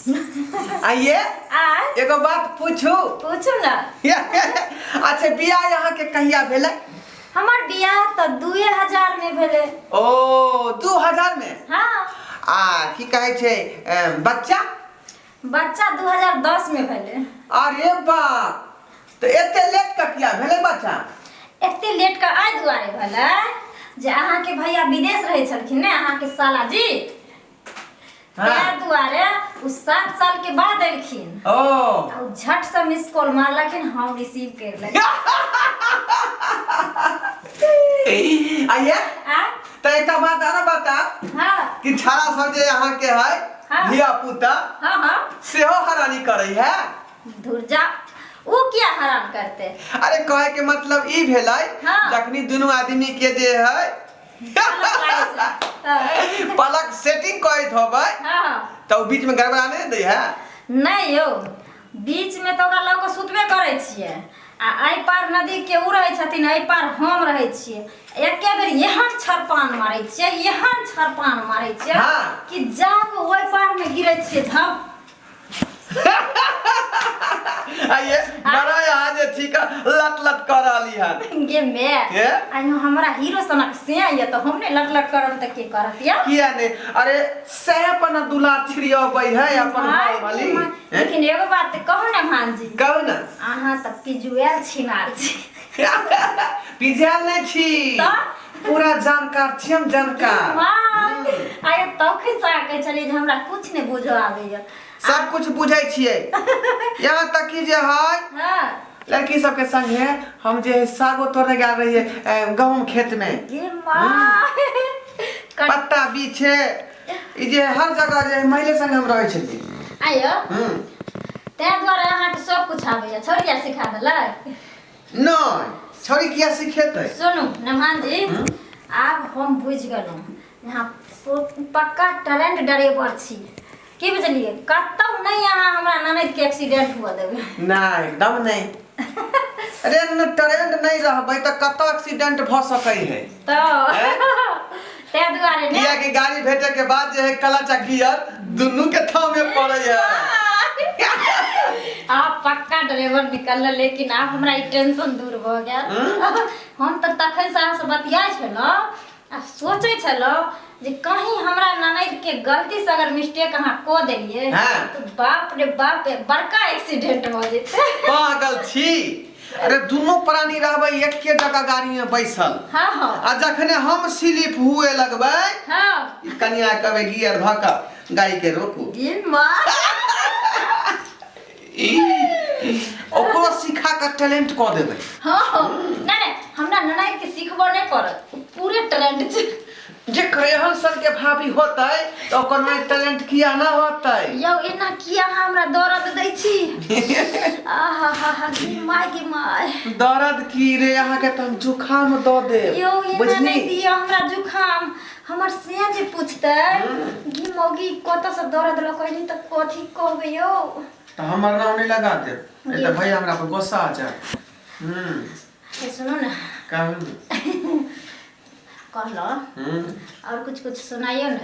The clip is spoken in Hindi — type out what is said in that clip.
आइए एगो बात पूछू ना। अच्छा बियाह यहाँ के कहिया भेले? हमार बियाह तो 2000 में भेले। ओ 2000 में? हाँ। की कहे छे बच्चा? बच्चा 2010 में भेले। अरे बाप, तो एते लेट का किया भेले बच्चा? एते लेट का आइ दुआरे भेले जे अहाँ के भैया विदेश रहे छलखिन ने, अहाँ के साला जी। हाँ। त्या दुआरे उ 7 साल के बाद एलखिन। ओ झट से मिस कॉल मारलखिन, हम रिसीव कर लेलिए। आइए तो एक बात आना बता। हाँ। कि छाड़ा सब जे यहाँ के है हाँ। धिया पुता हाँ सेहो हरानी करे है। धुर जा, वो क्या हराम करते? अरे कहे के मतलब ई भेलै हाँ। जखनी दोनों आदमी के जे है पलक सेटिंग करत होबै। हाँ। तो बीच में गड़बड़ा नहीं दे है? नहीं यो, बीच में तो ओकरा लऽ के सुतबे करे छिए। आ आई पार नदी के उ रहे छथिन, आई पार हम रहे छिए। एके बेर एहन छरपान मारे छिए, एहन छरपान मारे छिए। हाँ। कि जाके ओइ पार में गिरे छिए धम। आइए बड़ा यहाँ जे ठीक लट लट कर आली है गे मैं आइयो हमरा हीरो सनक से ये तो हमने लट लट करम त के करत या किया ने? अरे से अपन दुलार छिड़ियाबै है अपन घर वाली। लेकिन एगो बात कहो ना भांजी। कहो ना। अहाँ त पिजुएल छिनार छी। पिजुएल नहीं छी, पूरा जानकार छी हम, जानकार। वाह आय तो खिसा के चली जे हमरा कुछ नहीं बुझो आबैया। सब कुछ बुझै छिए। यहाँ तक कि जे है हां लड़की सब के संग है हम जे सागो तोड़ने गेल रहिए गहूम खेत में। ये मां पत्ता बीछे ई जे हर जगह जे महिला संग हम रहै छी। आयो ते द्वारा अहाँ के सब कुछ आबैया, छोड़िया सिखा देलै? नहीं, छोरी किया सिखेतै? सुनू नमान जी, आब हम बुझ गेलहुं यहाँ पक्का टैलेंट ड्राइवर छी। की बुझलिए? कतौ नहीं अहाँ हमरा ननद के एक्सीडेंट हुआ देबे। नहीं एकदम नहीं। अरे न ट्रेंड नहीं रहबै त कतौ एक्सीडेंट भ सकै है। तो ते दुआरे ने किया कि गाड़ी भेटे के बाद जे है कला गियर दुनु के थाव में पड़े है। आप पक्का ड्राइवर निकल, लेकिन आप हमरा ई टेंशन दूर भ गेल। हम त तखन से अहाँ से बतियाइ छलौ आ सोचै छलौ जे कहीं हमरा ननद के गलती से अगर मिस्टेक अहाँ को देलिए तो बाप रे बाप बड़का एक्सीडेंट हो जेते। पागल छी। अरे दोनों प्राणी रहबै एके जगह गाड़ी में बैसल। हां हां। आ जखने हम स्लिप हुए लगबै हां कनिया कहबै गियर धक्का गाड़ी के रोकू। ये मां ओकरो सिखा के टैलेंट क देबै। हां नहीं हमरा ननद के सिखबो नहीं करत, पूरे टैलेंट छै। जे करेहन सन के भाभी होतै तो ओकर में टैलेंट किया ना होतै? यौ एना किया हमरा दर्द दै छी? आहा हा हा माय के माय। दर्द की रे यहाँ के तुम जुखाम दो दे। यो एना नहीं दिया हमरा जुखाम। हमर से जे पूछते कि मौगी कत से दर्द ल कहली त कथि कहबे यो? तो हमर नाम नहीं लगा दे, नहीं तो भाई हमरा पे गुस्सा आ जाए। ए सुनो ना, कहू कहलो और कुछ सुनाइयो ना।